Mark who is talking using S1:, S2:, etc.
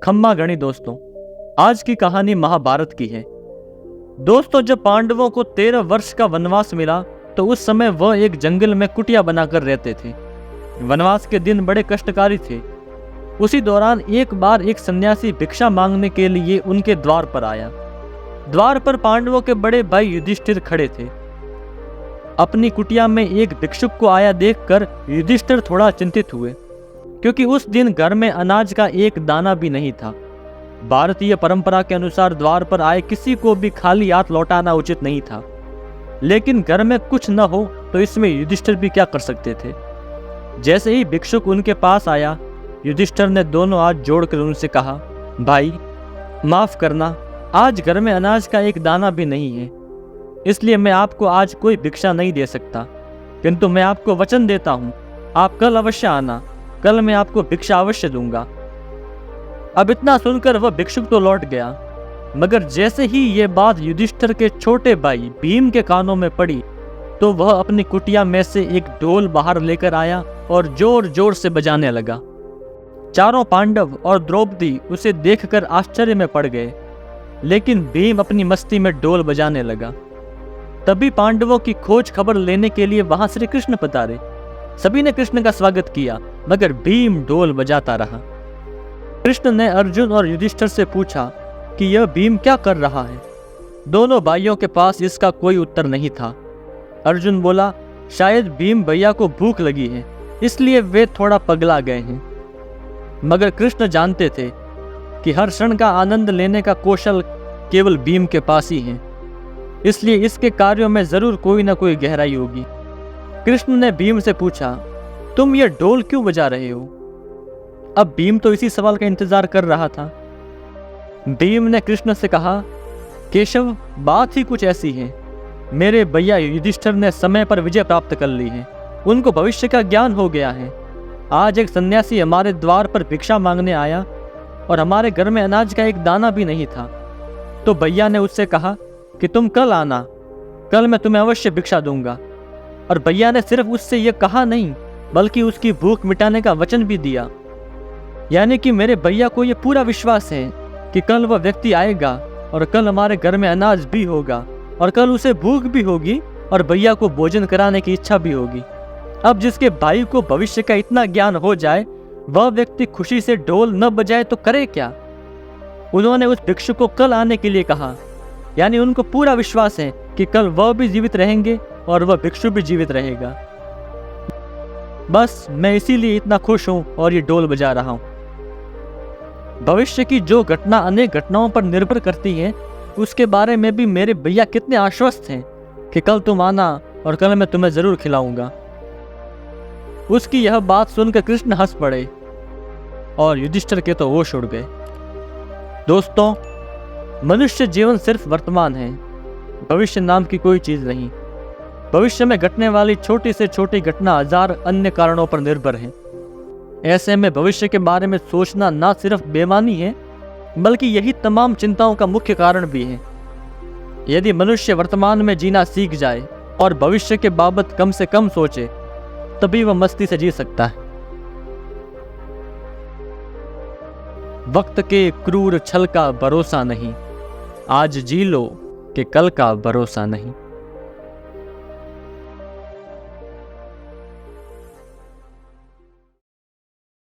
S1: खम्मा गणी दोस्तों, आज की कहानी महाभारत की है। दोस्तों, जब पांडवों को 13 वर्ष का वनवास मिला तो उस समय वह एक जंगल में कुटिया बनाकर रहते थे। वनवास के दिन बड़े कष्टकारी थे। उसी दौरान एक बार एक सन्यासी भिक्षा मांगने के लिए उनके द्वार पर आया। द्वार पर पांडवों के बड़े भाई युधिष्ठिर खड़े थे। अपनी कुटिया में एक भिक्षुक को आया देखकर युधिष्ठिर थोड़ा चिंतित हुए, क्योंकि उस दिन घर में अनाज का एक दाना भी नहीं था। भारतीय परंपरा के अनुसार द्वार पर आए किसी को भी खाली हाथ लौटाना उचित नहीं था, लेकिन घर में कुछ न हो तो इसमें युधिष्ठिर भी क्या कर सकते थे। जैसे ही भिक्षुक उनके पास आया, युधिष्ठिर ने दोनों हाथ जोड़कर उनसे कहा, भाई माफ करना, आज घर में अनाज का एक दाना भी नहीं है, इसलिए मैं आपको आज कोई भिक्षा नहीं दे सकता, किंतु मैं आपको वचन देता हूँ, आप कल अवश्य आना, कल मैं आपको भिक्षा अवश्य दूंगा। अब इतना सुनकर वह भिक्षुक तो लौट गया, मगर जैसे ही ये बात युधिष्ठिर के छोटे भाई भीम के कानों में पड़ी तो वह अपनी कुटिया में से एक ढोल बाहर लेकर आया और जोर जोर से बजाने लगा। चारों पांडव और द्रौपदी उसे देखकर आश्चर्य में पड़ गए, लेकिन भीम अपनी मस्ती में ढोल बजाने लगा। तभी पांडवों की खोज खबर लेने के लिए वहां श्री कृष्ण पधारे। सभी ने कृष्ण का स्वागत किया, मगर भीम ढोल बजाता रहा। कृष्ण ने अर्जुन और युधिष्ठिर से पूछा कि यह भीम क्या कर रहा है। दोनों भाइयों के पास इसका कोई उत्तर नहीं था। अर्जुन बोला, शायद भीम भैया को भूख लगी है, इसलिए वे थोड़ा पगला गए हैं। मगर कृष्ण जानते थे कि हर क्षण का आनंद लेने का कौशल केवल भीम के पास ही है, इसलिए इसके कार्यों में जरूर कोई ना कोई गहराई होगी। कृष्ण ने भीम से पूछा, तुम ये ढोल क्यों बजा रहे हो? अब भीम तो इसी सवाल का इंतजार कर रहा था। भीम ने कृष्ण से कहा, केशव, बात ही कुछ ऐसी है। मेरे भैया युधिष्ठिर ने समय पर विजय प्राप्त कर ली है, उनको भविष्य का ज्ञान हो गया है। आज एक सन्यासी हमारे द्वार पर भिक्षा मांगने आया और हमारे घर में अनाज का एक दाना भी नहीं था, तो भैया ने उससे कहा कि तुम कल आना, कल मैं तुम्हें अवश्य भिक्षा दूंगा। और भैया ने सिर्फ उससे यह कहा नहीं, बल्कि उसकी भूख मिटाने का वचन भी दिया। यानी कि मेरे भैया को यह पूरा विश्वास है कि कल वह व्यक्ति आएगा और कल हमारे घर में अनाज भी होगा और कल उसे भूख भी होगी और भैया को भोजन कराने की इच्छा भी होगी। अब जिसके भाई को भविष्य का इतना ज्ञान हो जाए, वह व्यक्ति खुशी से ढोल न बजाए तो करे क्या? उन्होंने उस भिक्षुक को कल आने के लिए कहा, यानी उनको पूरा विश्वास है कि कल वह भी जीवित रहेंगे और वह भिक्षु भी जीवित रहेगा। बस मैं इसीलिए इतना खुश हूं और ये ढोल बजा रहा हूं। भविष्य की जो घटना अनेक घटनाओं पर निर्भर करती है, उसके बारे में भी मेरे भैया कितने आश्वस्त हैं कि कल तुम आना और कल मैं तुम्हें जरूर खिलाऊंगा। उसकी यह बात सुनकर कृष्ण हंस पड़े और युधिष्ठिर के तो होश उड़ गए। दोस्तों, मनुष्य जीवन सिर्फ वर्तमान है, भविष्य नाम की कोई चीज नहीं। भविष्य में घटने वाली छोटी से छोटी घटना हजार अन्य कारणों पर निर्भर है। ऐसे में भविष्य के बारे में सोचना ना सिर्फ बेईमानी है, बल्कि यही तमाम चिंताओं का मुख्य कारण भी है। यदि मनुष्य वर्तमान में जीना सीख जाए और भविष्य के बाबत कम से कम सोचे, तभी वह मस्ती से जी सकता है। वक्त के क्रूर छल का भरोसा नहीं, आज जी लो कि कल का भरोसा नहीं।